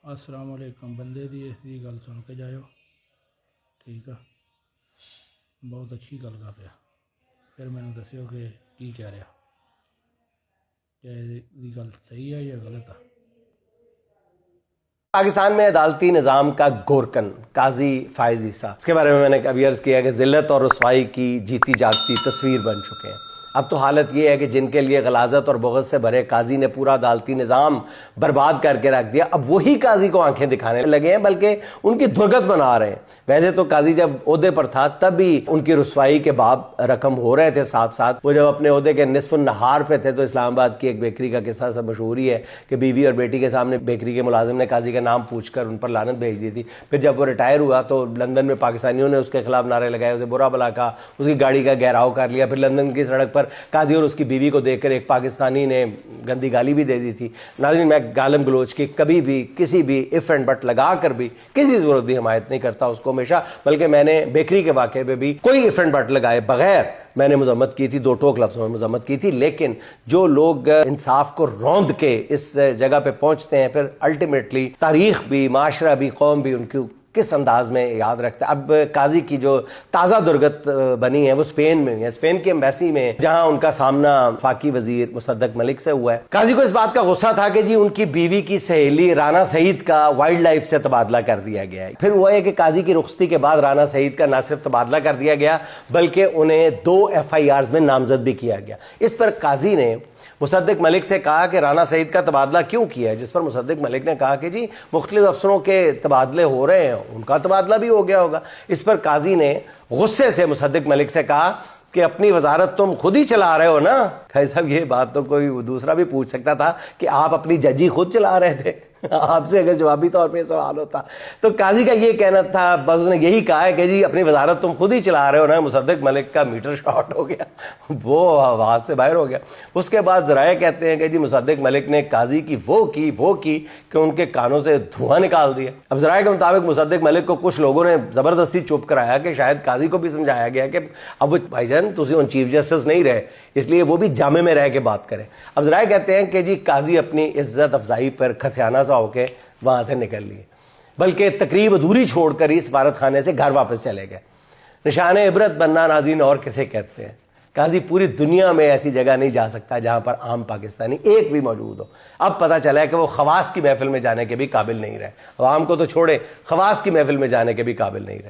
अस्सलाम वालेकुम। बंदे दी इसकी गल सुन के जाओ, ठीक है। बहुत अच्छी गल कर रहा। फिर मैंने दस्यो कि की कह रहा, क्या इसकी गल सही है या गलत है। पाकिस्तान में अदालती निज़ाम का गोरकन काजी फायज ईसा, इसके बारे में मैंने कभी अर्ज़ किया कि जिल्लत और रुसवाई की जीती जागती तस्वीर बन चुके हैं। अब तो हालत ये है कि जिनके लिए गलाजत और बुग़्ज़ से भरे काजी ने पूरा अदालती निज़ाम बर्बाद करके रख दिया, अब वही काजी को आंखें दिखाने लगे हैं, बल्कि उनकी दुर्गत बना रहे हैं। वैसे तो काजी जब ओहदे पर था तब भी उनकी रुसवाई के बाब रकम हो रहे थे। साथ साथ वो जब अपने ओहदे के निसफ नहार पे थे तो इस्लामाबाद की एक बेकरी का किस्सा सब मशहूर ही है कि बीवी और बेटी के सामने बेकरी के मुलाजिम ने काजी का नाम पूछकर उन पर लानत भेज दी थी। फिर जब वो रिटायर हुआ तो लंदन में पाकिस्तानियों ने उसके खिलाफ नारे लगाए, उसे बुरा भला कहा, उसकी गाड़ी का घेराव कर लिया। फिर लंदन की सड़क पर काजी और उसकी बीवी को देखकर एक पाकिस्तानी ने गंदी गाली भी दे दी थी। नाज़रीन, मैं गालम गलोच की कभी भी किसी भी इफ एंड बट लगा कर भी किसी ज़रूरत भी हिमायत नहीं करता उसको हमेशा, बल्कि मैंने बेकरी के वाक़े में भी कोई इफ एंड बट लगाए बगैर मैंने मजम्मत की थी, दो टोक लफ्ज़ों में मजम्मत की थी। लेकिन जो लोग इंसाफ को रौंद के इस जगह पे पहुंचते हैं, फिर अल्टीमेटली तारीख भी, माशरा भी, कौम भी उनकी किस अंदाज में याद रखता है। अब काजी की जो ताज़ा दुर्गत बनी है वो स्पेन में है, स्पेन की एम्बेसी में, जहां उनका सामना फाकी वजीर मुसद्दक मलिक से हुआ है। काजी को इस बात का गुस्सा था कि जी उनकी बीवी की सहेली राना सईद का वाइल्ड लाइफ से तबादला कर दिया गया है। फिर हुआ है कि काजी की रुख्सती के बाद राना सईद का न सिर्फ तबादला कर दिया गया बल्कि उन्हें 2 FIRs में नामजद भी किया गया। इस पर काजी ने मुसद्दक मलिक से कहा कि राना सईद का तबादला क्यों किया है, जिस पर मुसद्दक मलिक ने कहा कि जी मुख्तलिफ अफसरों के तबादले हो रहे हैं, उनका तबादला भी हो गया होगा। इस पर काजी ने गुस्से से मुसद्दक मलिक से कहा कि अपनी वजारत तुम खुद ही चला रहे हो ना। खैर साहब, ये बात तो कोई दूसरा भी पूछ सकता था कि आप अपनी जजी खुद चला रहे थे। आपसे अगर जवाबी तौर पे सवाल होता तो काजी का ये कहना था, बस उसने यही कहा है कि जी अपनी वजारत तुम खुद ही चला रहे हो ना। मुसद्दक मलिक का मीटर शॉर्ट हो गया, वो आवाज से बाहर हो गया। उसके बाद ज़राए कहते हैं कि जी मुसद्दक मलिक ने काजी की वो की कि उनके कानों से धुआं निकाल दिया। अब ज़राए के मुताबिक मुसद्दक मलिक को कुछ लोगों ने ज़बरदस्ती चुप कराया कि शायद काजी को भी समझाया गया कि अब वो भाईजान तुम उन चीफ जस्टिस नहीं रहे, इसलिए वो भी जामे में रह के बात करें। अब ज़राए कहते हैं कि जी काजी अपनी इज्जत अफजाई पर खसियाना सा होके वहां से निकल लिए, बल्कि तकरीब अधूरी छोड़कर ही सफारत खाने से घर वापस चले गए। निशान इबरत बनना नाज़रीन और किसे कहते हैं। काजी पूरी दुनिया में ऐसी जगह नहीं जा सकता जहां पर आम पाकिस्तानी एक भी मौजूद हो। अब पता चला है कि वो खवास की महफिल में जाने के भी काबिल नहीं रहे। आवाम को तो छोड़े, खवास की महफिल में जाने के भी काबिल नहीं रहे।